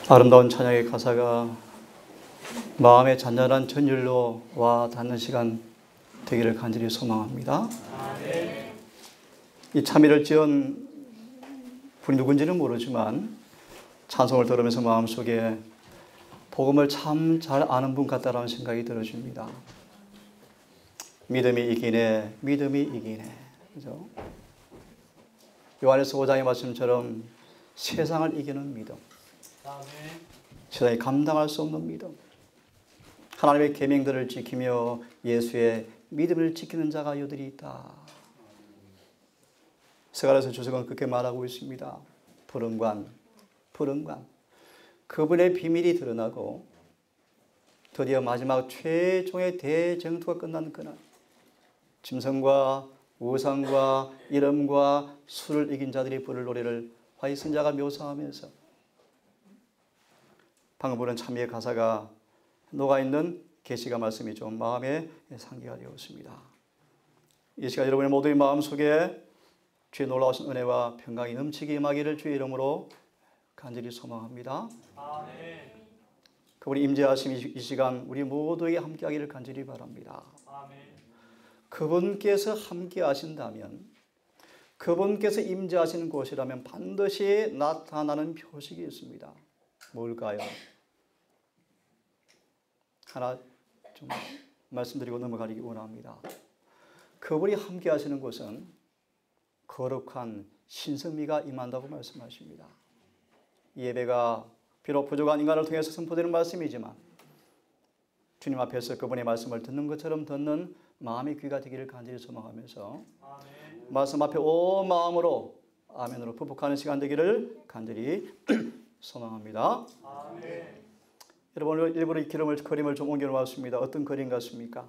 아름다운 찬양의 가사가 마음의 잔잔한 전율로 와 닿는 시간 되기를 간절히 소망합니다. 이 참여를 지은 분이 누군지는 모르지만 찬송을 들으면서 마음속에 복음을 참 잘 아는 분 같다라는 생각이 들어집니다. 믿음이 이기네, 믿음이 이기네. 그죠? 요한일서 5장의 말씀처럼 세상을 이기는 믿음. 세상이 감당할 수 없는 믿음. 하나님의 계명들을 지키며 예수의 믿음을 지키는 자가 여들이 있다. 스가랴서 주석은 그렇게 말하고 있습니다. 불응관. 그분의 비밀이 드러나고 드디어 마지막 최종의 대쟁투가 끝난 그날, 짐승과 우상과 이름과 수를 이긴 자들이 부를 노래를 화이선자가 묘사하면서 방금 부른 참미의 가사가 녹아있는 계시가 말씀이 좀 마음에 상기가 되었습니다. 이 시간 여러분의 모두의 마음속에 주의 놀라우신 은혜와 평강이 넘치게 임하기를 주의 이름으로 간절히 소망합니다. 아멘. 그분이 임재하심 이 시간 우리 모두에게 함께하기를 간절히 바랍니다. 아멘. 그분께서 함께하신다면, 그분께서 임재하시는 곳이라면 반드시 나타나는 표식이 있습니다. 뭘까요? 하나 좀 말씀드리고 넘어가기 원합니다. 그분이 함께 하시는 곳은 거룩한 신성미가 임한다고 말씀하십니다. 예배가 비록 부족한 인간을 통해서 선포되는 말씀이지만 주님 앞에서 그분의 말씀을 듣는 것처럼 듣는 마음의 귀가 되기를 간절히 소망하면서 아멘. 말씀 앞에 온 마음으로 아멘으로 부복하는 시간 되기를 간절히 소망합니다. 아멘. 여러분, 일부러 이 그림을 좀 옮겨 놓았습니다. 어떤 그림 같습니까?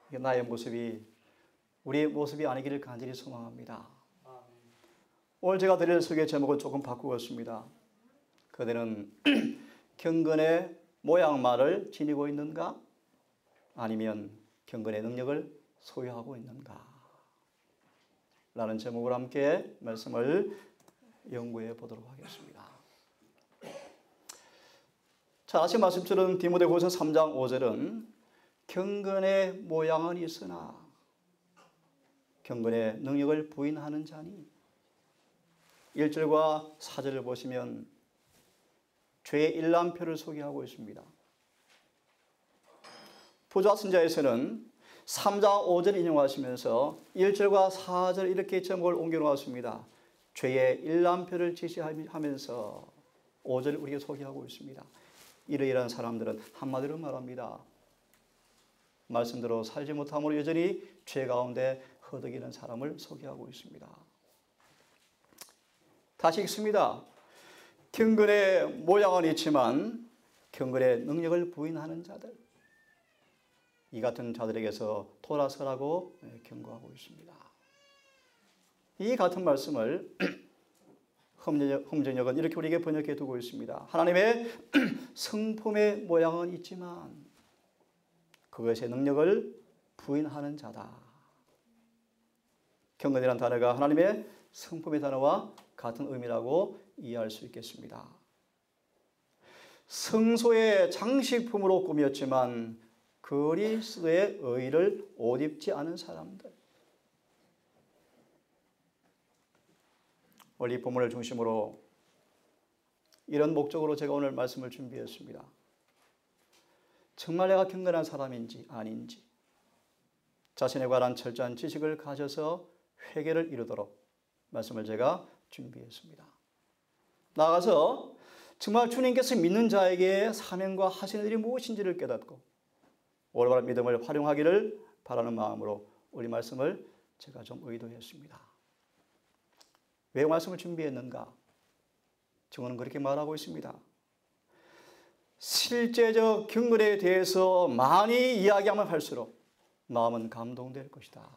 이게 나의 모습이 우리의 모습이 아니기를 간절히 소망합니다. 오늘 제가 드릴 설교의 제목은 조금 바꾸었습니다. 그대는 경건의 모양말을 지니고 있는가? 아니면 경건의 능력을 소유하고 있는가? 라는 제목으로 함께 말씀을 연구해 보도록 하겠습니다. 자, 아침 말씀처럼 디모데후서 3장 5절은 경건의 모양은 있으나 경건의 능력을 부인하는 자니, 1절과 4절을 보시면 죄의 일람표를 소개하고 있습니다. 부자 선자에서는 3장 5절 인용하시면서 1절과 4절 이렇게 제목을 옮겨 놓았습니다. 죄의 일람표를 제시하면서 5절 우리가 소개하고 있습니다. 이러이러한 사람들은 한마디로 말합니다. 말씀대로 살지 못함으로 여전히 죄 가운데 허덕이는 사람을 소개하고 있습니다. 다시 읽습니다. 경건의 모양은 있지만 경건의 능력을 부인하는 자들, 이 같은 자들에게서 돌아서라고 경고하고 있습니다. 이 같은 말씀을 홍정역은 이렇게 우리에게 번역해 두고 있습니다. 하나님의 성품의 모양은 있지만 그것의 능력을 부인하는 자다. 경건이라는 단어가 하나님의 성품의 단어와 같은 의미라고 이해할 수 있겠습니다. 성소의 장식품으로 꾸몄지만 그리스도의 의를 옷 입지 않은 사람들. 오늘 이 본문을 중심으로 이런 목적으로 제가 오늘 말씀을 준비했습니다. 정말 내가 경건한 사람인지 아닌지 자신에 관한 철저한 지식을 가져서 회개를 이루도록 말씀을 제가 준비했습니다. 나아가서 정말 주님께서 믿는 자에게 사명과 하시는 일이 무엇인지를 깨닫고 올바른 믿음을 활용하기를 바라는 마음으로 우리 말씀을 제가 좀 의도했습니다. 왜 말씀을 준비했는가? 저는 그렇게 말하고 있습니다. 실제적 경건에 대해서 많이 이야기하면 할수록 마음은 감동될 것이다.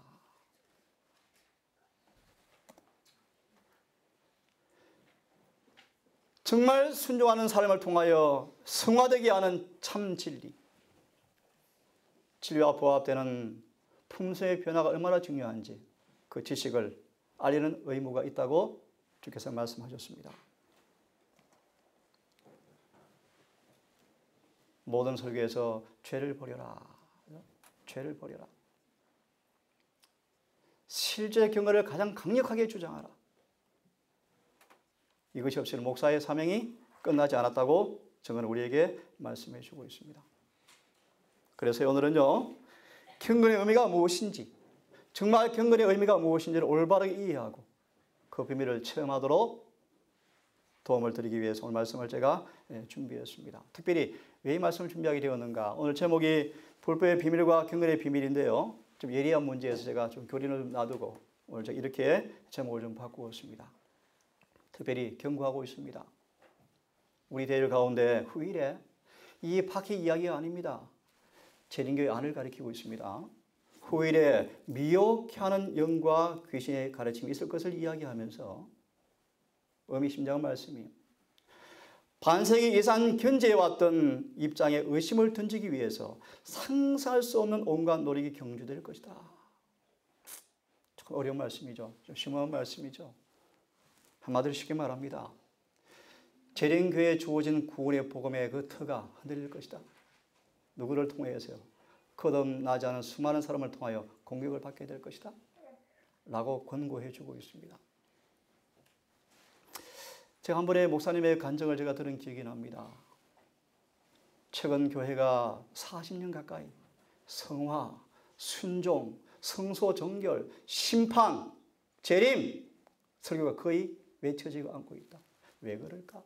정말 순종하는 삶을 통하여 성화되게 하는 참 진리, 진리와 부합되는 품성의 변화가 얼마나 중요한지 그 지식을 알리는 의무가 있다고 주께서 말씀하셨습니다. 모든 설교에서 죄를 버려라. 죄를 버려라. 실제 경험을 가장 강력하게 주장하라. 이것이 없이는 목사의 사명이 끝나지 않았다고 저는 우리에게 말씀해 주고 있습니다. 그래서 오늘은요, 경건의 의미가 무엇인지, 정말 경건의 의미가 무엇인지를 올바르게 이해하고 그 비밀을 체험하도록 도움을 드리기 위해서 오늘 말씀을 제가 준비했습니다. 특별히 왜 이 말씀을 준비하게 되었는가? 오늘 제목이 불법의 비밀과 경건의 비밀인데요. 좀 예리한 문제에서 제가 좀 교린을 놔두고 오늘 제가 이렇게 제목을 좀 바꾸었습니다. 특별히 경고하고 있습니다. 우리 대일 가운데 후일에 이 파키 이야기가 아닙니다. 재림교의 안을 가리키고 있습니다. 후일에 미혹해 하는 영과 귀신의 가르침이 있을 것을 이야기하면서 의미심장한 말씀이에요. 반세기 이상 견제해왔던 입장에 의심을 던지기 위해서 상상할 수 없는 온갖 노력이 경주될 것이다. 참 어려운 말씀이죠. 좀 심오한 말씀이죠. 한마디로 쉽게 말합니다. 재림교회에 주어진 구원의 복음의 그 터가 흔들릴 것이다. 누구를 통해서요? 거듭나지 않은 수많은 사람을 통하여 공격을 받게 될 것이다. 라고 권고해 주고 있습니다. 제가 한 번에 목사님의 간증을 제가 들은 기억이 납니다. 최근 교회가 40년 가까이 성화, 순종, 성소 정결, 심판, 재림 설교가 거의 외쳐지고 않고 있다. 왜 그럴까?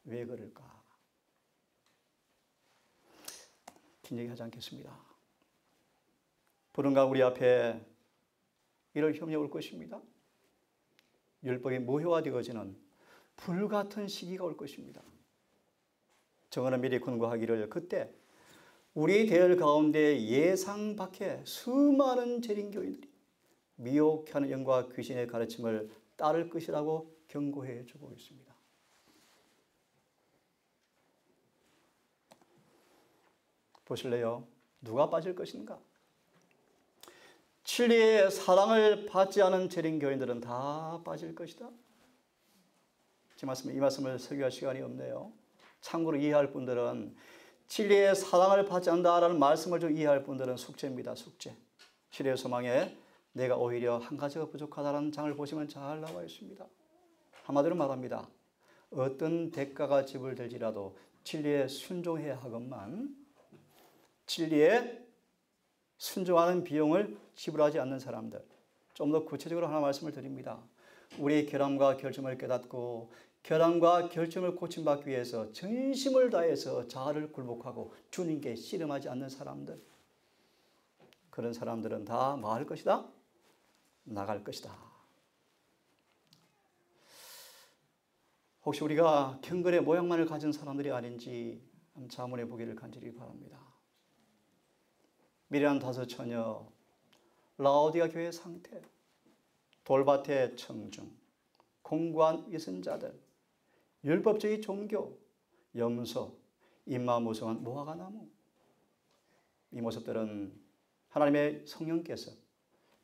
왜 그럴까? 긴 얘기하지 않겠습니다. 부른가 우리 앞에 이럴 협력이 올 것입니다. 율법이 무효화되어지는 불같은 시기가 올 것입니다. 정언은 미리 권고하기를 그때 우리 대열 가운데 예상 밖의 수많은 재림교인들이 미혹하는 영과 귀신의 가르침을 따를 것이라고 경고해 주고 있습니다. 보실래요? 누가 빠질 것인가? 진리의 사랑을 받지 않은 재림교인들은 다 빠질 것이다. 이 말씀을 설교할 시간이 없네요. 참고로 이해할 분들은 진리의 사랑을 받지 않는다라는 말씀을 좀 이해할 분들은 숙제입니다. 숙제. 진리의 소망에 내가 오히려 한 가지가 부족하다는 장을 보시면 잘 나와 있습니다. 한마디로 말합니다. 어떤 대가가 지불될지라도 진리에 순종해야 하건만 진리에 순종하는 비용을 지불하지 않는 사람들. 좀 더 구체적으로 하나 말씀을 드립니다. 우리의 결함과 결점을 깨닫고 결함과 결점을 고침받기 위해서 전심을 다해서 자아를 굴복하고 주님께 씨름하지 않는 사람들. 그런 사람들은 다 뭐 할 것이다? 나갈 것이다. 혹시 우리가 경건의 모양만을 가진 사람들이 아닌지 한번 자문해 보기를 간절히 바랍니다. 미련한 다섯 처녀, 라오디가 교회 상태, 돌밭의 청중, 공고한 위선자들, 율법주의 종교, 염소, 입마무성한 무화과나무. 이 모습들은 하나님의 성령께서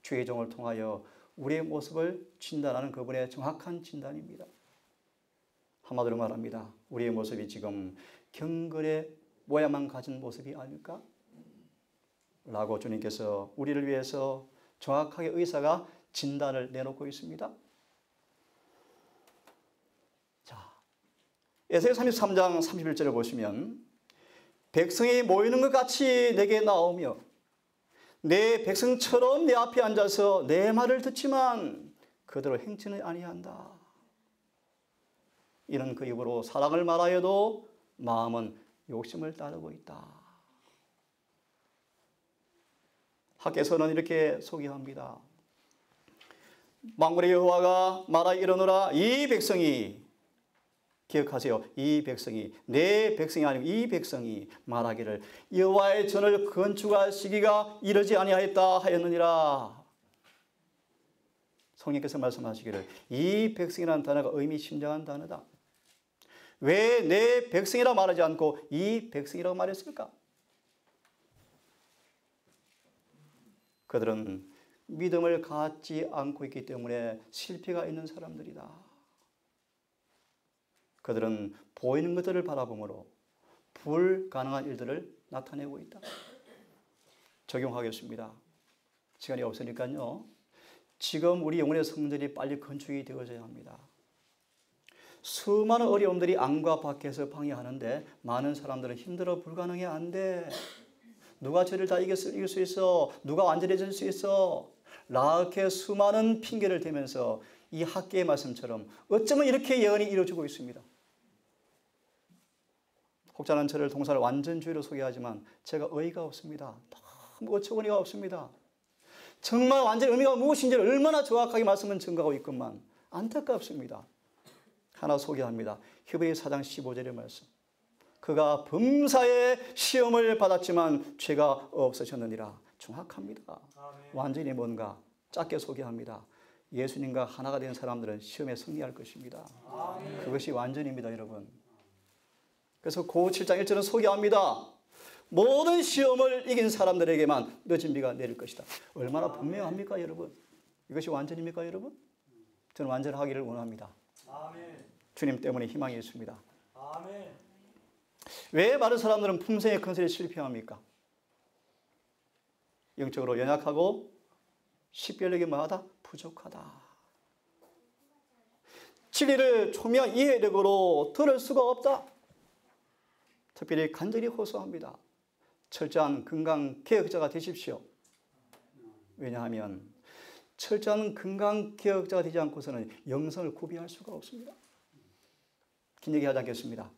주의 종을 통하여 우리의 모습을 진단하는 그분의 정확한 진단입니다. 한마디로 말합니다. 우리의 모습이 지금 경건의 모양만 가진 모습이 아닐까? 라고 주님께서 우리를 위해서 정확하게 의사가 진단을 내놓고 있습니다. 자, 에스겔 33장 31절을 보시면 백성이 모이는 것 같이 내게 나오며 내 백성처럼 내 앞에 앉아서 내 말을 듣지만 그대로 행치는 아니한다. 이는 그 입으로 사랑을 말하여도 마음은 욕심을 따르고 있다. 학개서는 이렇게 소개합니다. 만군의 여호와가 말하 이르노라 이 백성이 기억하세요. 이 백성이 내 백성이 아니고 이 백성이 말하기를 여호와의 전을 건축할 시기가 이르지 아니하였다 하였느니라. 성령께서 말씀하시기를 이 백성이라는 단어가 의미심장한 단어다. 왜 내 백성이라 말하지 않고 이 백성이라고 말했을까? 그들은 믿음을 갖지 않고 있기 때문에 실패가 있는 사람들이다. 그들은 보이는 것들을 바라보므로 불가능한 일들을 나타내고 있다. 적용하겠습니다. 시간이 없으니까요. 지금 우리 영혼의 성전이 빨리 건축이 되어져야 합니다. 수많은 어려움들이 안과 밖에서 방해하는데 많은 사람들은 힘들어 불가능해 안 돼. 누가 저를 다 이길 수 있어? 누가 완전해질 수 있어? 이렇게 수많은 핑계를 대면서 이 학계의 말씀처럼 어쩌면 이렇게 예언이 이루어지고 있습니다. 혹자는 저를 동사를 완전주의로 소개하지만 제가 어이가 없습니다. 너무 어처구니가 없습니다. 정말 완전 의미가 무엇인지를 얼마나 정확하게 말씀은 증거하고 있건만 안타깝습니다. 하나 소개합니다. 히브리 4장 15절의 말씀. 그가 범사의 시험을 받았지만 죄가 없으셨느니라. 정확합니다. 아멘. 완전히 뭔가 짧게 소개합니다. 예수님과 하나가 된 사람들은 시험에 승리할 것입니다. 아멘. 그것이 완전입니다, 여러분. 그래서 고 7장 1절은 소개합니다. 모든 시험을 이긴 사람들에게만 늦은 비가 내릴 것이다. 얼마나 분명합니까, 여러분? 이것이 완전입니까, 여러분? 저는 완전하기를 원합니다. 아멘. 주님 때문에 희망이 있습니다. 아멘. 왜 많은 사람들은 품성의 건설에 실패합니까? 영적으로 연약하고 식별력이 뭐하다? 부족하다. 진리를 초미한 이해력으로 들을 수가 없다. 특별히 간절히 호소합니다. 철저한 건강개혁자가 되십시오. 왜냐하면 철저한 건강개혁자가 되지 않고서는 영성을 구비할 수가 없습니다. 긴 얘기 하지 않겠습니다.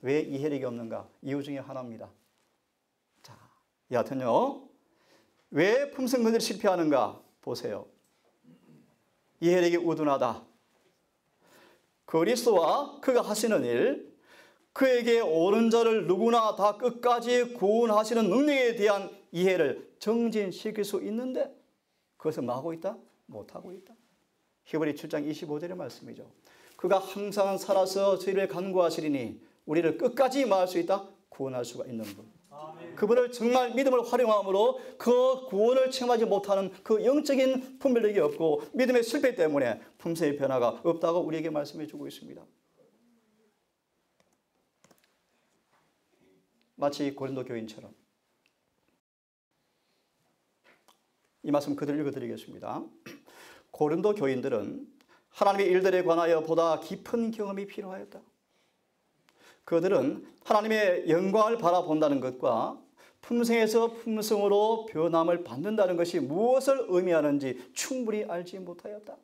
왜 이해력이 없는가? 이유 중에 하나입니다. 자, 여하튼요. 왜 품성건설이 실패하는가? 보세요. 이해력이 우둔하다. 그리스도와 그가 하시는 일, 그에게 오는 자를 누구나 다 끝까지 구원하시는 능력에 대한 이해를 정진시킬 수 있는데 그것을 뭐 하고 있다? 못하고 있다. 히브리 7장 25절의 말씀이죠. 그가 항상 살아서 저희를 간구하시리니 우리를 끝까지 말할 수 있다? 구원할 수가 있는 분. 아멘. 그분을 정말 믿음을 활용함으로 그 구원을 체험하지 못하는 그 영적인 분별력이 없고 믿음의 실패 때문에 품성의 변화가 없다고 우리에게 말씀해 주고 있습니다. 마치 고린도 교인처럼 이 말씀 그대로 읽어드리겠습니다. 고린도 교인들은 하나님의 일들에 관하여 보다 깊은 경험이 필요하였다. 그들은 하나님의 영광을 바라본다는 것과 품성에서 품성으로 변함을 받는다는 것이 무엇을 의미하는지 충분히 알지 못하였다.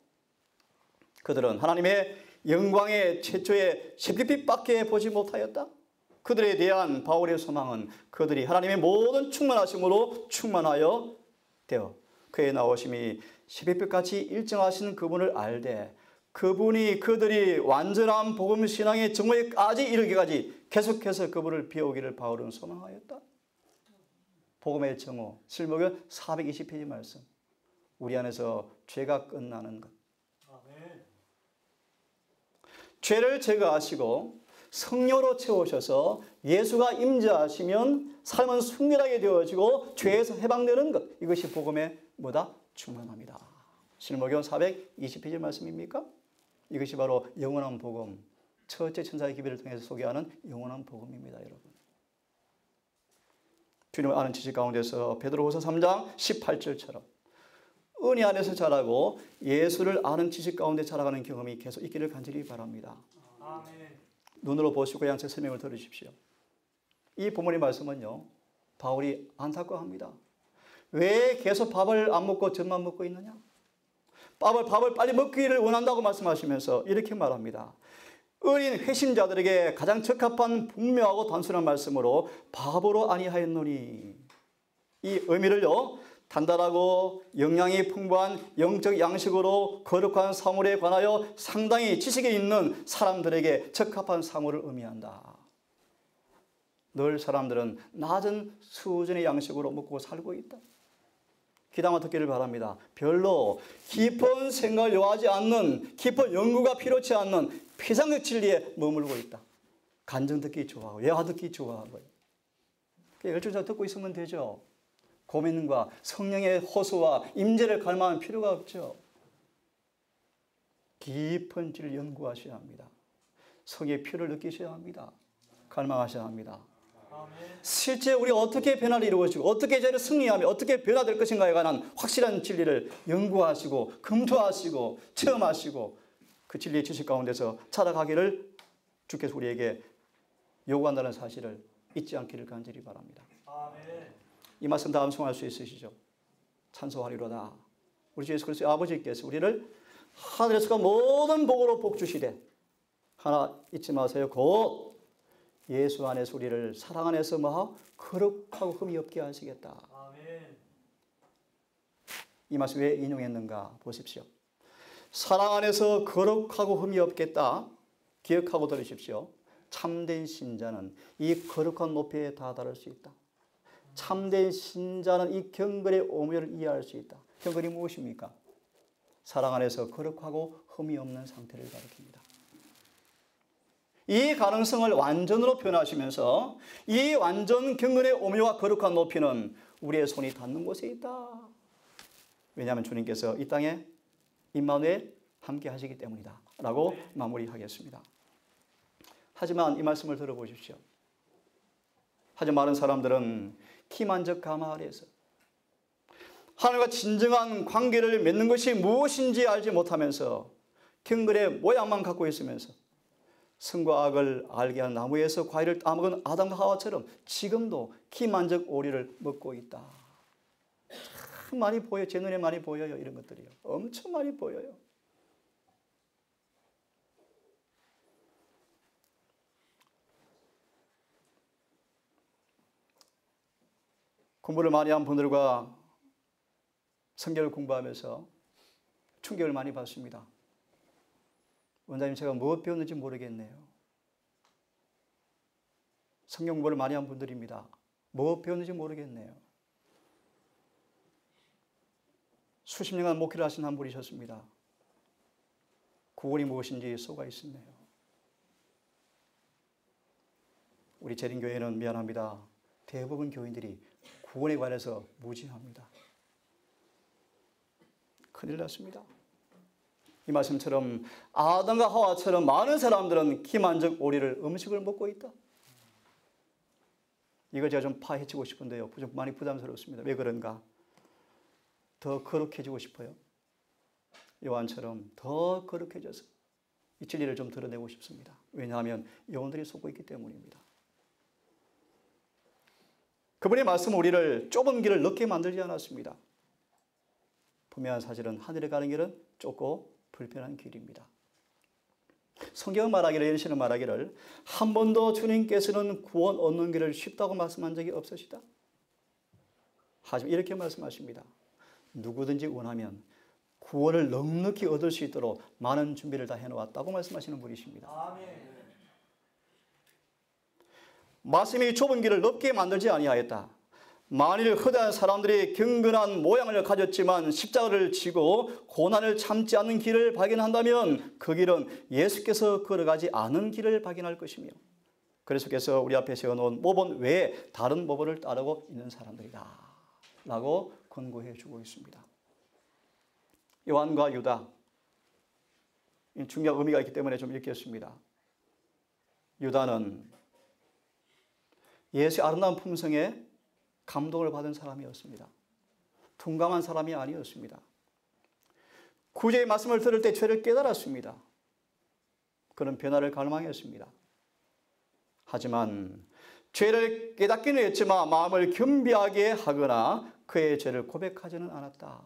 그들은 하나님의 영광의 최초의 햇빛밖에 보지 못하였다. 그들에 대한 바울의 소망은 그들이 하나님의 모든 충만하심으로 충만하여 되어 그의 나오심이 햇빛같이 일정하신 그분을 알되 그분이 그들이 완전한 복음 신앙의 정오에까지 이르기까지 계속해서 그분을 배우기를 바울은 소망하였다. 복음의 정오, 실목은 420페이지 말씀. 우리 안에서 죄가 끝나는 것. 아멘. 죄를 제거하시고 성령으로 채우셔서 예수가 임재하시면 삶은 순결하게 되어지고 죄에서 해방되는 것. 이것이 복음의 뭐다? 충만합니다. 실목은 420페이지 말씀입니까? 이것이 바로 영원한 복음, 첫째 천사의 기별을 통해서 소개하는 영원한 복음입니다, 여러분. 주님을 아는 지식 가운데서 베드로후서 3장 18절처럼 은혜 안에서 자라고 예수를 아는 지식 가운데 자라가는 경험이 계속 있기를 간절히 바랍니다. 아멘. 눈으로 보시고 양측 설명을 들으십시오. 이 본문의 말씀은요, 바울이 안타까워합니다. 왜 계속 밥을 안 먹고 젖만 먹고 있느냐? 밥을 빨리 먹기를 원한다고 말씀하시면서 이렇게 말합니다. 어린 회심자들에게 가장 적합한 분명하고 단순한 말씀으로 바보로 아니하였노니. 이 의미를요, 단단하고 영양이 풍부한 영적 양식으로 거룩한 사물에 관하여 상당히 지식이 있는 사람들에게 적합한 사물을 의미한다. 늘 사람들은 낮은 수준의 양식으로 먹고 살고 있다. 귀담아 듣기를 바랍니다. 별로 깊은 생각을 요하지 않는, 깊은 연구가 필요치 않는 피상적 진리에 머물고 있다. 간증 듣기 좋아하고 예화 듣기 좋아하고요. 열중자 듣고 있으면 되죠. 고민과 성령의 호소와 임재를 갈망할 필요가 없죠. 깊은 진리를 연구하셔야 합니다. 성의 피를 느끼셔야 합니다. 갈망하셔야 합니다. 실제 우리가 어떻게 변화를 이루어지고 어떻게 저를 승리하며 어떻게 변화될 것인가에 관한 확실한 진리를 연구하시고 검토하시고 체험하시고 그 진리의 지식 가운데서 찾아가기를 주께서 우리에게 요구한다는 사실을 잊지 않기를 간절히 바랍니다. 이 말씀 다 암송할 수 있으시죠? 찬송하리로다. 우리 주 예수 그리스도의 아버지께서 우리를 하늘에서 모든 복으로 복주시되 하나 잊지 마세요. 곧 예수 안에서 우리를 사랑 안에서 뭐하고 거룩하고 흠이 없게 하시겠다. 이 말씀 왜 인용했는가 보십시오. 사랑 안에서 거룩하고 흠이 없겠다. 기억하고 들으십시오. 참된 신자는 이 거룩한 높이에 다다를 수 있다. 참된 신자는 이 경건의 오묘를 이해할 수 있다. 경건이 무엇입니까? 사랑 안에서 거룩하고 흠이 없는 상태를 가리킵니다. 이 가능성을 완전으로 표현하시면서 이 완전 경건의 오묘와 거룩한 높이는 우리의 손이 닿는 곳에 있다. 왜냐하면 주님께서 이 땅에 임마누엘 함께 하시기 때문이다 라고 마무리하겠습니다. 하지만 이 말씀을 들어보십시오. 하지만 많은 사람들은 기만적 가마 아래에서 하나님과 진정한 관계를 맺는 것이 무엇인지 알지 못하면서 경건의 모양만 갖고 있으면서 선과 악을 알게 하는 나무에서 과일을 따먹은 아담과 하와처럼 지금도 기만적 오리를 먹고 있다. 참 많이 보여요. 제 눈에 많이 보여요. 이런 것들이요. 엄청 많이 보여요. 공부를 많이 한 분들과 성경을 공부하면서 충격을 많이 받습니다. 원장님, 제가 무엇 배웠는지 모르겠네요. 성경 공부를 많이 한 분들입니다. 무엇 배웠는지 모르겠네요. 수십 년간 목회를 하신 한 분이셨습니다. 구원이 무엇인지 쏘가 있었네요. 우리 재림교회는 미안합니다. 대부분 교인들이 구원에 관해서 무지합니다. 큰일 났습니다. 이 말씀처럼 아담과 하와처럼 많은 사람들은 기만적 오리를 음식을 먹고 있다. 이걸 제가 좀 파헤치고 싶은데요. 좀 많이 부담스럽습니다. 왜 그런가? 더 거룩해지고 싶어요. 요한처럼 더 거룩해져서 이 진리를 좀 드러내고 싶습니다. 왜냐하면 영혼들이 속고 있기 때문입니다. 그분의 말씀은 우리를 좁은 길을 넓게 만들지 않았습니다. 분명한 사실은 하늘에 가는 길은 좁고 불편한 길입니다. 성경은 말하기를, 예시는 말하기를 한 번도 주님께서는 구원 얻는 길을 쉽다고 말씀한 적이 없으시다. 하지만 이렇게 말씀하십니다. 누구든지 원하면 구원을 넉넉히 얻을 수 있도록 많은 준비를 다 해놓았다고 말씀하시는 분이십니다. 아멘. 말씀이 좁은 길을 넓게 만들지 아니하였다. 만일 허다한 사람들이 경건한 모양을 가졌지만 십자가를 지고 고난을 참지 않는 길을 발견한다면 그 길은 예수께서 걸어가지 않은 길을 발견할 것이며 그리스도께서 우리 앞에 세워놓은 모본 외에 다른 모본을 따르고 있는 사람들이다 라고 권고해 주고 있습니다. 요한과 유다, 중요한 의미가 있기 때문에 좀 읽겠습니다. 유다는 예수의 아름다운 품성에 감동을 받은 사람이었습니다. 둔감한 사람이 아니었습니다. 구제의 말씀을 들을 때 죄를 깨달았습니다. 그런 변화를 갈망했습니다. 하지만 죄를 깨닫기는 했지만 마음을 겸비하게 하거나 그의 죄를 고백하지는 않았다.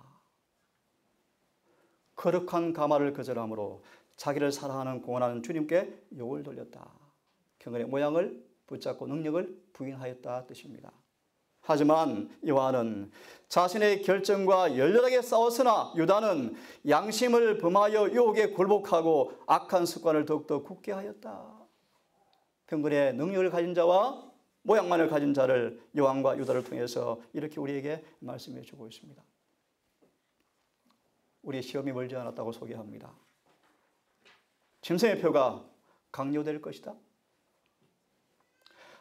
거룩한 가마를 거절함으로 자기를 사랑하는 공헌하는 주님께 욕을 돌렸다. 경건의 모양을 붙잡고 능력을 부인하였다 뜻입니다. 하지만 요한은 자신의 결정과 열렬하게 싸웠으나 유다는 양심을 범하여 유혹에 굴복하고 악한 습관을 더욱더 굳게 하였다. 경건의 능력을 가진 자와 모양만을 가진 자를 요한과 유다를 통해서 이렇게 우리에게 말씀해 주고 있습니다. 우리의 시험이 멀지 않았다고 소개합니다. 짐승의 표가 강요될 것이다.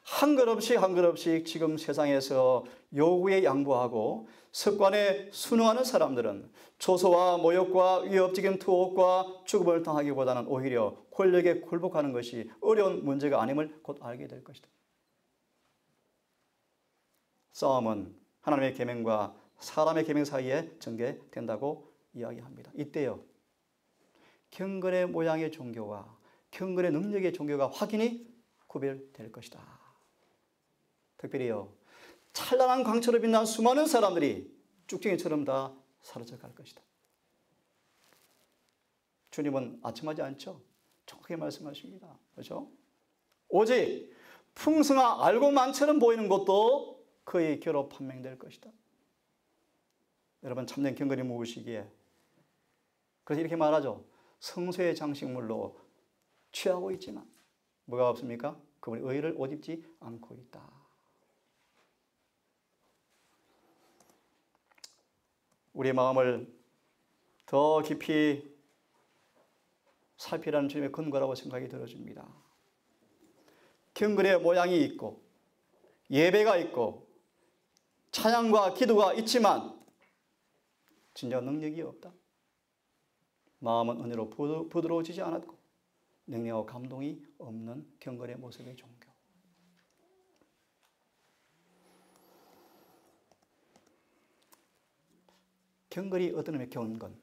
한 걸음씩 한 걸음씩 지금 세상에서 요구에 양보하고 습관에 순응하는 사람들은 조소와 모욕과 위협적인 투옥과 죽음을 당하기보다는 오히려 권력에 굴복하는 것이 어려운 문제가 아님을 곧 알게 될 것이다. 싸움은 하나님의 계명과 사람의 계명 사이에 전개된다고 이야기합니다. 이때요, 경건의 모양의 종교와 경건의 능력의 종교가 확연히 구별될 것이다. 특별히요, 찬란한 광처럼 빛난 수많은 사람들이 쭉정이처럼 다 사라져갈 것이다. 주님은 아첨하지 않죠? 정확하게 말씀하십니다. 그렇죠? 오직 풍성한 알고만처럼 보이는 것도 그의 결로 판명될 것이다. 여러분, 참된 경건이 무엇이기에? 그래서 이렇게 말하죠. 성소의 장식물로 취하고 있지만 뭐가 없습니까? 그분이 의를 옷 입지 않고 있다. 우리의 마음을 더 깊이 살피라는 주님의 근거라고 생각이 들어집니다. 경건의 모양이 있고 예배가 있고 찬양과 기도가 있지만 진짜 능력이 없다. 마음은 은혜로 부드러워지지 않았고 능력과 감동이 없는 경건의 모습의 종교. 경건이 어떤 의미의 경건?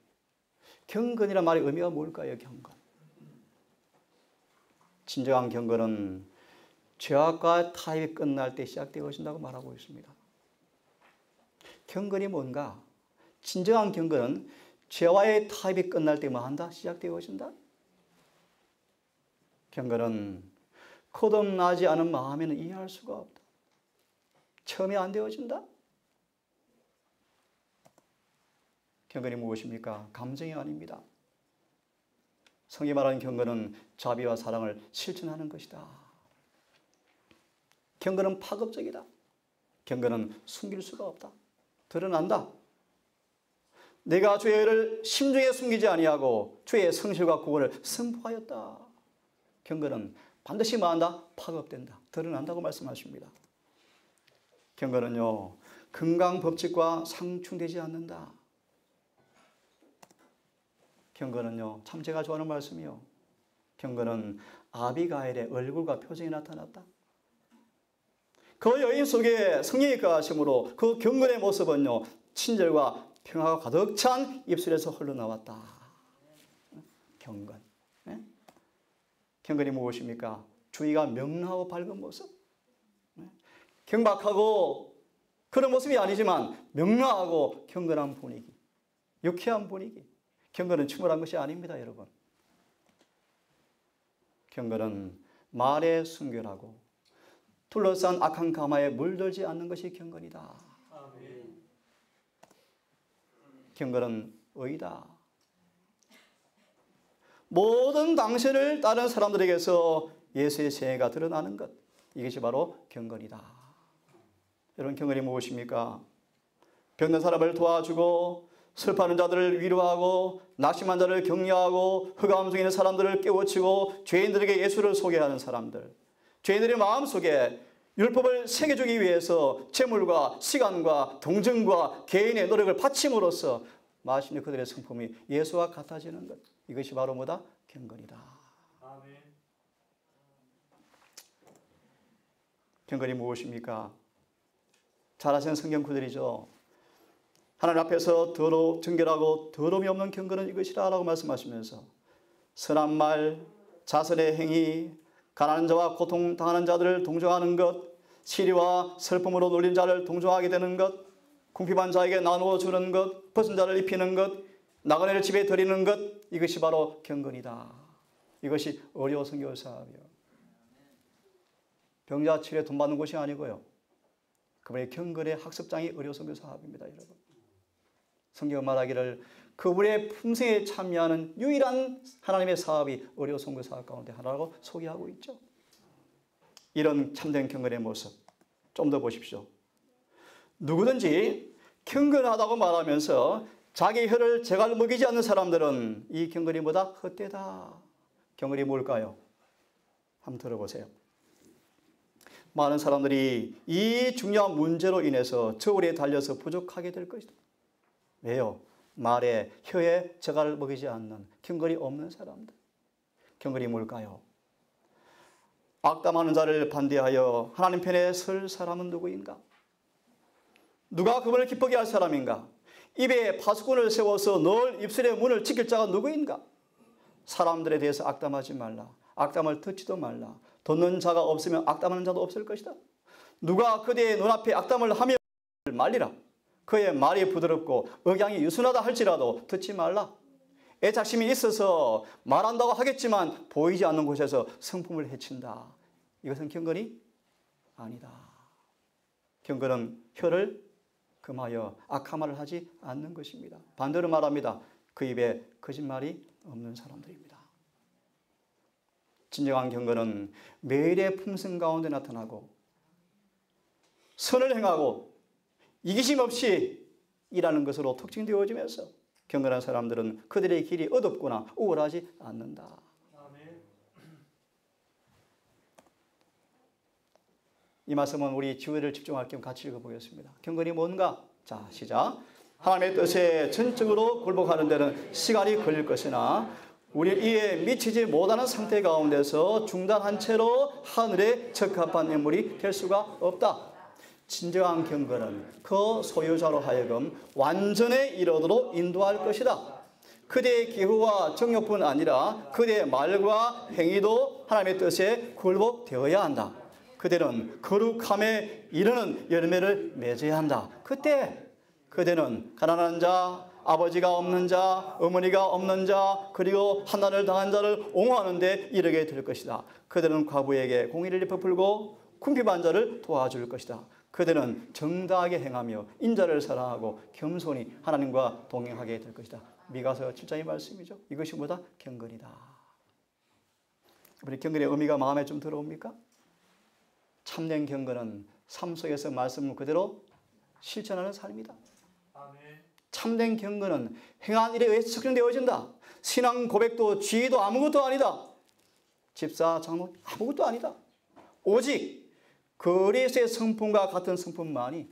경건이란 말의 의미가 뭘까요? 경건. 진정한 경건은 죄악과 타협이 끝날 때 시작되어진다고 말하고 있습니다. 경건이 뭔가? 진정한 경건은 죄와의 타협이 끝날 때 뭐 한다? 시작되어진다? 경건은 거듭나지 않은 마음에는 이해할 수가 없다. 처음에 안 되어진다? 경건이 무엇입니까? 감정이 아닙니다. 성경이 말하는 경건은 자비와 사랑을 실천하는 것이다. 경건은 파급적이다. 경건은 숨길 수가 없다. 드러난다. 내가 주의 의를 심중에 숨기지 아니하고 주의 성실과 구원을 선포하였다. 경건은 반드시 뭐한다? 파급된다. 드러난다고 말씀하십니다. 경건은요, 건강 법칙과 상충되지 않는다. 경건은요, 참 제가 좋아하는 말씀이요. 경건은 아비가일의 얼굴과 표정이 나타났다. 그 여인 속에 성령이 거하심으로 그 경건의 모습은요, 친절과 평화가 가득 찬 입술에서 흘러나왔다. 경건. 네? 경건이 무엇입니까? 주의가 명랑하고 밝은 모습. 네? 경박하고 그런 모습이 아니지만 명랑하고 경건한 분위기, 유쾌한 분위기. 경건은 충분한 것이 아닙니다, 여러분. 경건은 말에 순결하고 둘러싼 악한 가마에 물들지 않는 것이 경건이다. 아멘. 경건은 의다. 모든 당신을 다른 사람들에게서 예수의 생애가 드러나는 것, 이것이 바로 경건이다. 여러분, 경건이 무엇입니까? 병든 사람을 도와주고 슬퍼하는 자들을 위로하고 낙심한 자를 격려하고 흑암 중에 있는 사람들을 깨우치고 죄인들에게 예수를 소개하는 사람들, 죄인들의 마음속에 율법을 새겨주기 위해서 재물과 시간과 동정과 개인의 노력을 바침으로써 마침내 그들의 성품이 예수와 같아지는 것, 이것이 바로 뭐다? 경건이다. 아멘. 경건이 무엇입니까? 잘 아시는 성경 구절이죠. 하나님 앞에서 정결하고 더러움이 없는 경건은 이것이라 라고 말씀하시면서 선한 말, 자선의 행위, 가난한 자와 고통당하는 자들을 동정하는 것, 시리와 슬픔으로 눌린 자를 동정하게 되는 것, 궁핍한 자에게 나누어 주는 것, 벗은 자를 입히는 것, 나그네를 집에 들이는 것, 이것이 바로 경건이다. 이것이 의료 선교 사업이요. 병자 치료에 돈 받는 곳이 아니고요. 그분의 경건의 학습장이 의료 선교 사업입니다, 여러분. 성경 말하기를 그분의 품성에 참여하는 유일한 하나님의 사업이 의료 선교 사업 가운데 하나라고 소개하고 있죠. 이런 참된 경건의 모습 좀 더 보십시오. 누구든지 경건하다고 말하면서 자기 혀를 제갈 먹이지 않는 사람들은 이 경건이 뭐다? 헛되다. 경건이 뭘까요? 한번 들어보세요. 많은 사람들이 이 중요한 문제로 인해서 저울에 달려서 부족하게 될 것이다. 왜요? 말에, 혀에 저가를 먹이지 않는 경건이 없는 사람들. 경건이 뭘까요? 악담하는 자를 반대하여 하나님 편에 설 사람은 누구인가? 누가 그분을 기쁘게 할 사람인가? 입에 파수꾼을 세워서 늘 입술의 문을 지킬 자가 누구인가? 사람들에 대해서 악담하지 말라. 악담을 듣지도 말라. 듣는 자가 없으면 악담하는 자도 없을 것이다. 누가 그대의 눈앞에 악담을 하며 말리라. 그의 말이 부드럽고 억양이 유순하다 할지라도 듣지 말라. 애착심이 있어서 말한다고 하겠지만 보이지 않는 곳에서 성품을 해친다. 이것은 경건이 아니다. 경건은 혀를 금하여 악한 말을 하지 않는 것입니다. 반대로 말합니다. 그 입에 거짓말이 없는 사람들입니다. 진정한 경건은 매일의 품성 가운데 나타나고 선을 행하고 이기심 없이 일하는 것으로 특징되어지면서 경건한 사람들은 그들의 길이 어둡거나 우월하지 않는다. 이 말씀은 우리 지혜를 집중할 겸 같이 읽어보겠습니다. 경건이 뭔가? 자, 시작. 하나님의 뜻에 전적으로 굴복하는 데는 시간이 걸릴 것이나 우리 이에 미치지 못하는 상태 가운데서 중단한 채로 하늘에 적합한 인물이 될 수가 없다. 진정한 경건은 그 소유자로 하여금 완전에 이르도록 인도할 것이다. 그대의 기후와 정욕뿐 아니라 그대의 말과 행위도 하나님의 뜻에 굴복되어야 한다. 그대는 거룩함에 이르는 열매를 맺어야 한다. 그때 그대는 가난한 자, 아버지가 없는 자, 어머니가 없는 자, 그리고 한난을 당한 자를 옹호하는 데 이르게 될 것이다. 그들은 과부에게 공의를 베풀고 궁핍한 자를 도와줄 것이다. 그들은 정당하게 행하며 인자를 사랑하고 겸손히 하나님과 동행하게 될 것이다. 미가서 7장의 말씀이죠. 이것이 뭐다? 경건이다. 우리 경건의 의미가 마음에 좀 들어옵니까? 참된 경건은 삶 속에서 말씀을 그대로 실천하는 삶이다. 참된 경건은 행한 일에 의해서 측정되어진다. 신앙 고백도 지혜도 아무것도 아니다. 집사, 장로 아무것도 아니다. 오직 그리스도의 성품과 같은 성품만이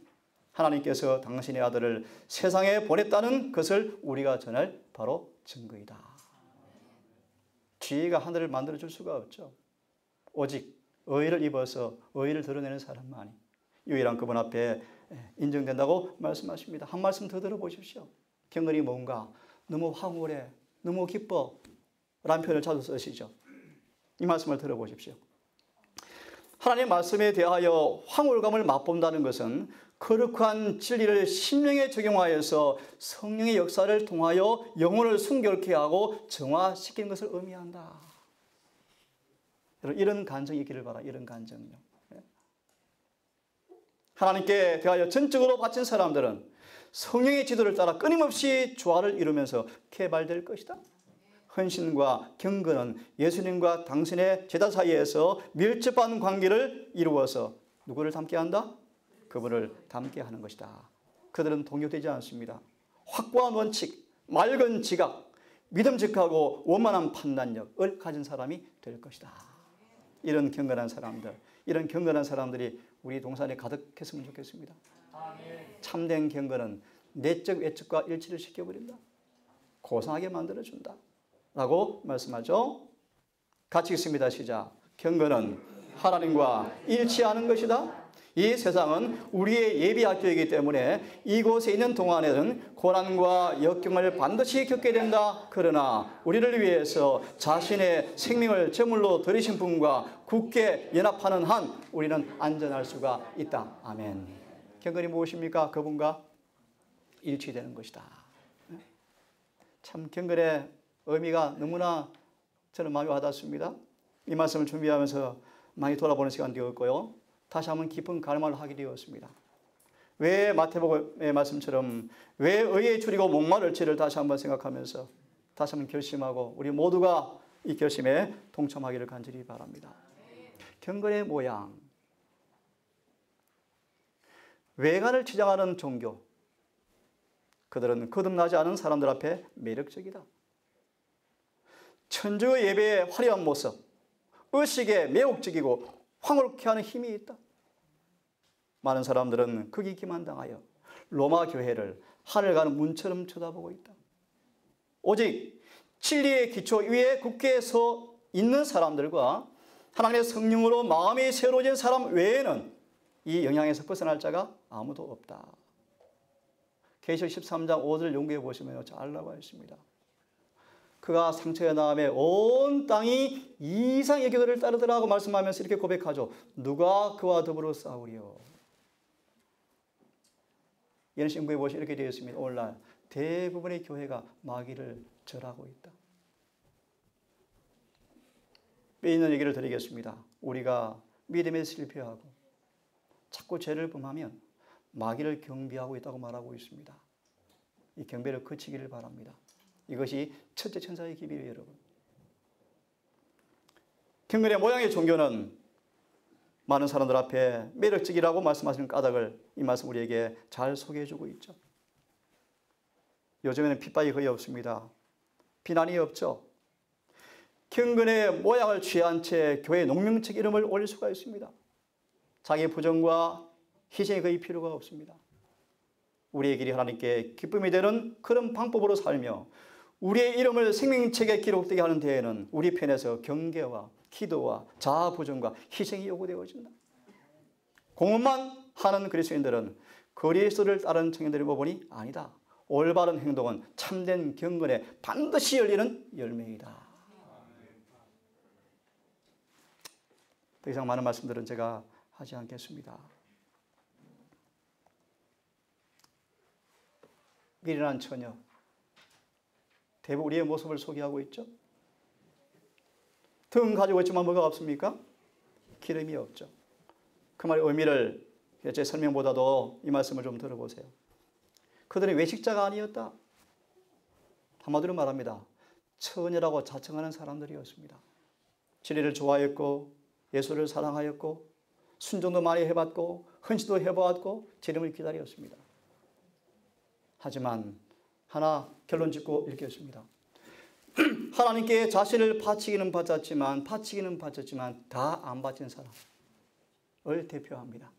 하나님께서 당신의 아들을 세상에 보냈다는 것을 우리가 전할 바로 증거이다. 지혜가 하늘을 만들어줄 수가 없죠. 오직 의를 입어서 의를 드러내는 사람만이 유일한 그분 앞에 인정된다고 말씀하십니다. 한 말씀 더 들어보십시오. 경건이 뭔가? 너무 황홀해, 너무 기뻐 라는 표현을 자주 쓰시죠. 이 말씀을 들어보십시오. 하나님의 말씀에 대하여 황홀감을 맛본다는 것은 거룩한 진리를 심령에 적용하여서 성령의 역사를 통하여 영혼을 순결케 하고 정화시키는 것을 의미한다. 이런 감정이 있기를 바라. 이런 감정요. 하나님께 대하여 전적으로 바친 사람들은 성령의 지도를 따라 끊임없이 조화를 이루면서 개발될 것이다. 헌신과 경건은 예수님과 당신의 제자 사이에서 밀접한 관계를 이루어서 누구를 닮게 한다? 그분을 닮게 하는 것이다. 그들은 동요되지 않습니다. 확고한 원칙, 맑은 지각, 믿음직하고 원만한 판단력을 가진 사람이 될 것이다. 이런 경건한 사람들, 이런 경건한 사람들이 우리 동산에 가득했으면 좋겠습니다. 참된 경건은 내적 외적과 일치를 시켜버린다. 고상하게 만들어준다. 라고 말씀하죠. 같이 읽습니다. 시작. 경건은 하나님과 일치하는 것이다. 이 세상은 우리의 예비학교이기 때문에 이곳에 있는 동안에는 고난과 역경을 반드시 겪게 된다. 그러나 우리를 위해서 자신의 생명을 제물로 드리신 분과 굳게 연합하는 한 우리는 안전할 수가 있다. 아멘. 경건이 무엇입니까? 그분과 일치되는 것이다. 참 경건의 의미가 너무나 저는 마음에 와닿습니다. 이 말씀을 준비하면서 많이 돌아보는 시간 되었고요. 다시 한번 깊은 갈망을 하게 되었습니다. 왜 마태복음의 말씀처럼 왜 의에 줄이고 목마를지를 다시 한번 생각하면서 다시 한번 결심하고 우리 모두가 이 결심에 동참하기를 간절히 바랍니다. 경건의 모양, 외관을 치장하는 종교, 그들은 거듭나지 않은 사람들 앞에 매력적이다. 천주의 예배의 화려한 모습, 의식에 매혹적이고 황홀케 하는 힘이 있다. 많은 사람들은 극이 기만당하여 로마 교회를 하늘 가는 문처럼 쳐다보고 있다. 오직 진리의 기초 위에 굳게 서 있는 사람들과 하나님의 성령으로 마음이 새로워진 사람 외에는 이 영향에서 벗어날 자가 아무도 없다. 계시록 13장 5절 연구해 보시면 잘 나와 있습니다. 그가 상처에 나음에 온 땅이 이상의 그들을 따르더라고 말씀하면서 이렇게 고백하죠. 누가 그와 더불어 싸우리요. 이런 신구에 보시면 이렇게 되어 있습니다. 오늘날 대부분의 교회가 마귀를 절하고 있다. 뼈 있는 얘기를 드리겠습니다. 우리가 믿음에 실패하고 자꾸 죄를 범하면 마귀를 경배하고 있다고 말하고 있습니다. 이 경배를 그치기를 바랍니다. 이것이 첫째 천사의 기별이에요, 여러분. 경건의 모양의 종교는 많은 사람들 앞에 매력적이라고 말씀하시는 까닭을 이 말씀 우리에게 잘 소개해주고 있죠. 요즘에는 핍박이 거의 없습니다. 비난이 없죠. 경건의 모양을 취한 채 교회의 농명책 이름을 올릴 수가 있습니다. 자기의 부정과 희생이 거의 필요가 없습니다. 우리의 길이 하나님께 기쁨이 되는 그런 방법으로 살며 우리의 이름을 생명책에 기록되게 하는 데에는 우리 편에서 경계와 기도와 자아 부정과 희생이 요구되어진다. 공헌만 하는 그리스도인들은 그리스도를 따르는 청년들의 모범이 아니다. 올바른 행동은 참된 경건에 반드시 열리는 열매이다. 더 이상 많은 말씀들은 제가 하지 않겠습니다. 미련한 처녀, 대부분 우리의 모습을 소개하고 있죠. 등 가지고 있지만 뭐가 없습니까? 기름이 없죠. 그 말의 의미를 제 설명보다도 이 말씀을 좀 들어보세요. 그들은 외식자가 아니었다. 한마디로 말합니다. 처녀라고 자청하는 사람들이었습니다. 진리를 좋아했고 예수를 사랑하였고 순종도 많이 해봤고 헌신도 해보았고 재림을 기다렸습니다. 하지만 하나 결론 짓고 읽겠습니다. 하나님께 자신을 바치기는 바쳤지만 다 안 바친 사람을 대표합니다.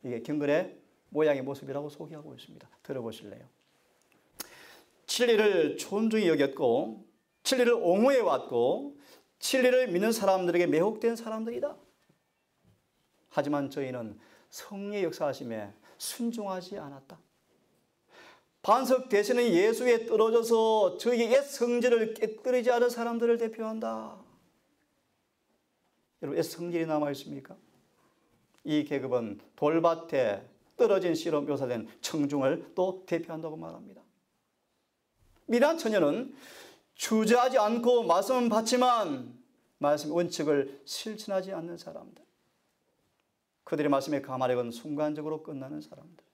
이게 경건의 모양의 모습이라고 소개하고 있습니다. 들어보실래요? 진리를 존중히 여겼고 진리를 옹호해 왔고 진리를 믿는 사람들에게 매혹된 사람들이다. 하지만 저희는 성령의 역사하심에 순종하지 않았다. 반석 되시는 예수에 떨어져서 저희의 옛 성질을 깨뜨리지 않은 사람들을 대표한다. 여러분, 옛 성질이 남아있습니까? 이 계급은 돌밭에 떨어진 씨로 묘사된 청중을 또 대표한다고 말합니다. 미란 처녀는 주저하지 않고 말씀은 받지만 말씀 원칙을 실천하지 않는 사람들. 그들의 말씀의 가마력은 순간적으로 끝나는 사람들.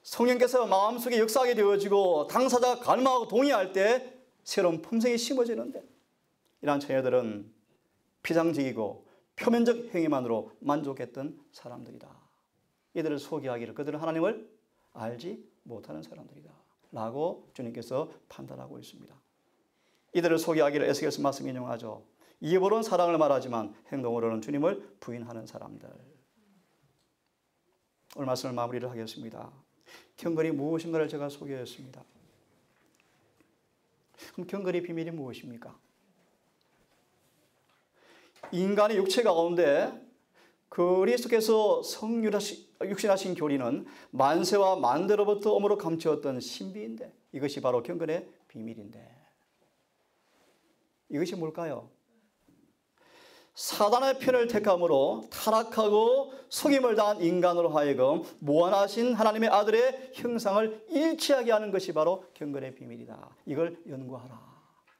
성령께서 마음속에 역사하게 되어지고 당사자가 갈망하고 동의할 때 새로운 품성이 심어지는데 이러한 처녀들은 피상적이고 표면적 행위만으로 만족했던 사람들이다. 이들을 소개하기를 그들은 하나님을 알지 못하는 사람들이다 라고 주님께서 판단하고 있습니다. 이들을 소개하기를 에스겔서 말씀 인용하죠. 입으로는 사랑을 말하지만 행동으로는 주님을 부인하는 사람들. 오늘 말씀을 마무리를 하겠습니다. 경건이 무엇인가를 제가 소개했습니다. 그럼 경건의 비밀이 무엇입니까? 인간의 육체 가운데 그리스도께서 육신하신 교리는 만세와 만대로부터 엄으로 감추었던 신비인데 이것이 바로 경건의 비밀인데 이것이 뭘까요? 사단의 편을 택함으로 타락하고 속임을 당한 인간으로 하여금 무한하신 하나님의 아들의 형상을 일치하게 하는 것이 바로 경건의 비밀이다. 이걸 연구하라.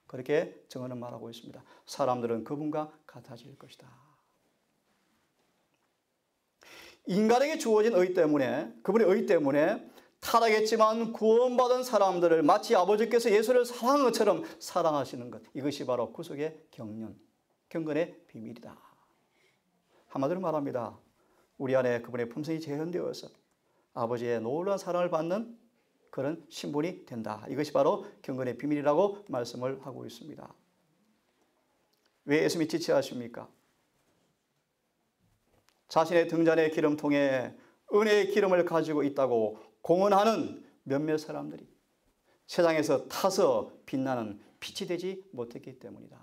그렇게 증언은 말하고 있습니다. 사람들은 그분과 같아질 것이다. 인간에게 주어진 의 때문에 그분의 의 때문에 타락했지만 구원받은 사람들을 마치 아버지께서 예수를 사랑한 것처럼 사랑하시는 것. 이것이 바로 구속의 경륜, 경건의 비밀이다. 한마디로 말합니다. 우리 안에 그분의 품성이 재현되어서 아버지의 놀라운 사랑을 받는 그런 신분이 된다. 이것이 바로 경건의 비밀이라고 말씀을 하고 있습니다. 왜 예수님이 지체하십니까? 자신의 등잔의 기름통에 은혜의 기름을 가지고 있다고 공언하는 몇몇 사람들이 세상에서 타서 빛나는 빛이 되지 못했기 때문이다.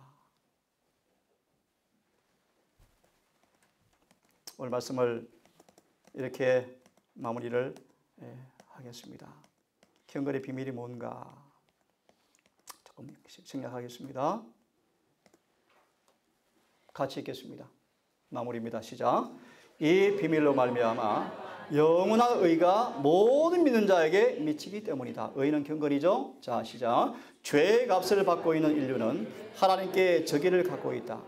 오늘 말씀을 이렇게 마무리를 하겠습니다. 경건의 비밀이 뭔가 조금 생각하겠습니다. 같이 읽겠습니다. 마무리입니다. 시작. 이 비밀로 말미암아 영원한 의가 모든 믿는 자에게 미치기 때문이다. 의는 경건이죠. 자, 시작. 죄의 값을 받고 있는 인류는 하나님께 저기를 갖고 있다.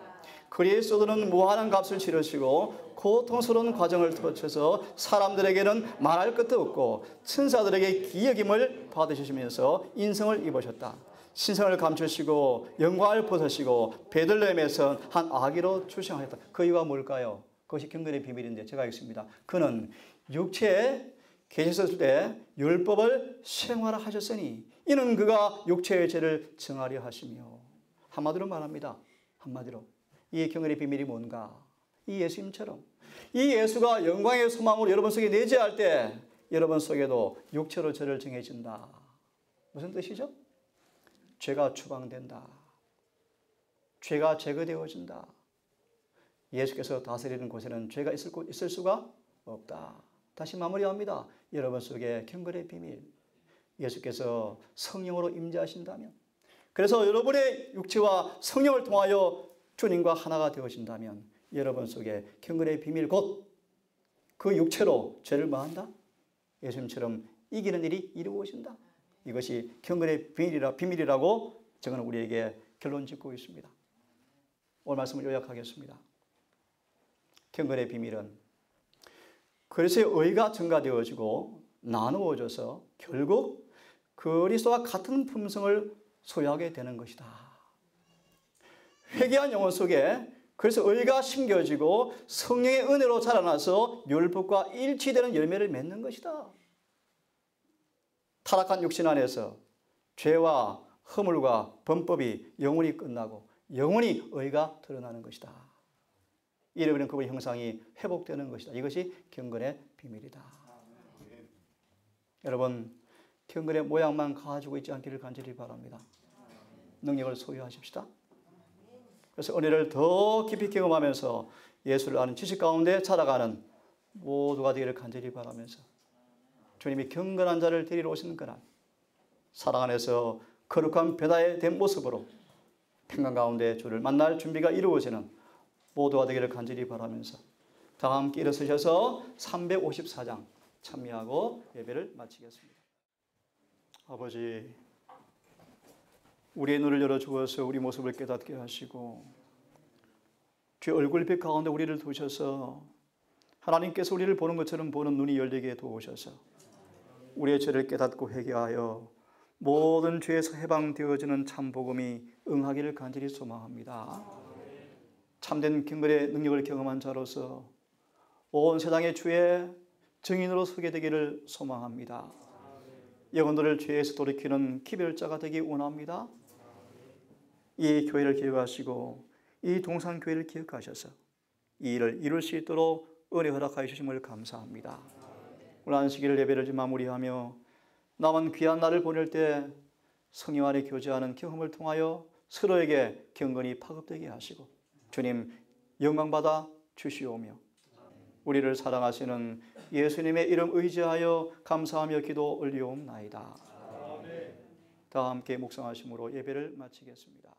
그리스도는 무한한 값을 치르시고 고통스러운 과정을 거쳐서 사람들에게는 말할 것도 없고 천사들에게 기여김을 받으시면서 인성을 입으셨다. 신성을 감추시고 영광을 벗으시고 베들레헴에서 한 아기로 출생하셨다. 그 이유가 뭘까요? 그것이 경건의 비밀인데 제가 읽습니다. 그는 육체에 계셨을 때 율법을 생활하셨으니 이는 그가 육체의 죄를 정하려 하시며. 한마디로 말합니다. 한마디로 이 경건의 비밀이 뭔가? 이 예수님처럼 이 예수가 영광의 소망으로 여러분 속에 내재할 때 여러분 속에도 육체로 죄를 정해진다. 무슨 뜻이죠? 죄가 추방된다. 죄가 제거되어진다. 예수께서 다스리는 곳에는 죄가 있을 수가 없다. 다시 마무리합니다. 여러분 속에 경건의 비밀, 예수께서 성령으로 임재하신다면, 그래서 여러분의 육체와 성령을 통하여 주님과 하나가 되어진다면 여러분 속에 경건의 비밀 곧 그 육체로 죄를 마한다. 예수님처럼 이기는 일이 이루어진다. 이것이 경건의 비밀이라고 저는 우리에게 결론 짓고 있습니다. 오늘 말씀을 요약하겠습니다. 경건의 비밀은 그리스도의 의가 증가되어지고 나누어져서 결국 그리스도와 같은 품성을 소유하게 되는 것이다. 회개한 영혼 속에 그래서 의가 심겨지고 성령의 은혜로 자라나서 율법과 일치되는 열매를 맺는 것이다. 타락한 육신 안에서 죄와 허물과 범법이 영원히 끝나고 영원히 의가 드러나는 것이다. 잃어버린 그분의 형상이 회복되는 것이다. 이것이 경건의 비밀이다. 여러분, 경건의 모양만 가지고 있지 않기를 간절히 바랍니다. 능력을 소유하십시다. 그래서 은혜를 더 깊이 경험하면서 예수를 아는 지식 가운데 살아가는 모두가 되기를 간절히 바라면서 주님이 경건한 자를 데리러 오시는 그날 사랑 안에서 거룩한 변화의 된 모습으로 평강 가운데 주를 만날 준비가 이루어지는 모두가 되기를 간절히 바라면서 다 함께 일어서셔서 354장 참여하고 예배를 마치겠습니다. 아버지, 우리의 눈을 열어주어서 우리 모습을 깨닫게 하시고 주의 얼굴빛 가운데 우리를 두셔서 하나님께서 우리를 보는 것처럼 보는 눈이 열리게 도우셔서 우리의 죄를 깨닫고 회개하여 모든 죄에서 해방되어지는 참 복음이 응하기를 간절히 소망합니다. 참된 경건의 능력을 경험한 자로서 온 세상의 주의 증인으로 서게 되기를 소망합니다. 영혼들을 죄에서 돌이키는 기별자가 되기 원합니다. 이 교회를 기억하시고 이 동산교회를 기억하셔서 이 일을 이룰 수 있도록 은혜 허락하여 주심을 감사합니다. 오늘 안식일 예배를 마무리하며 남은 귀한 날을 보낼 때 성령 안에 교제하는 경험을 통하여 서로에게 경건이 파급되게 하시고 주님 영광받아 주시오며 우리를 사랑하시는 예수님의 이름 의지하여 감사하며 기도 올리옵나이다. 다 함께 묵상하심으로 예배를 마치겠습니다.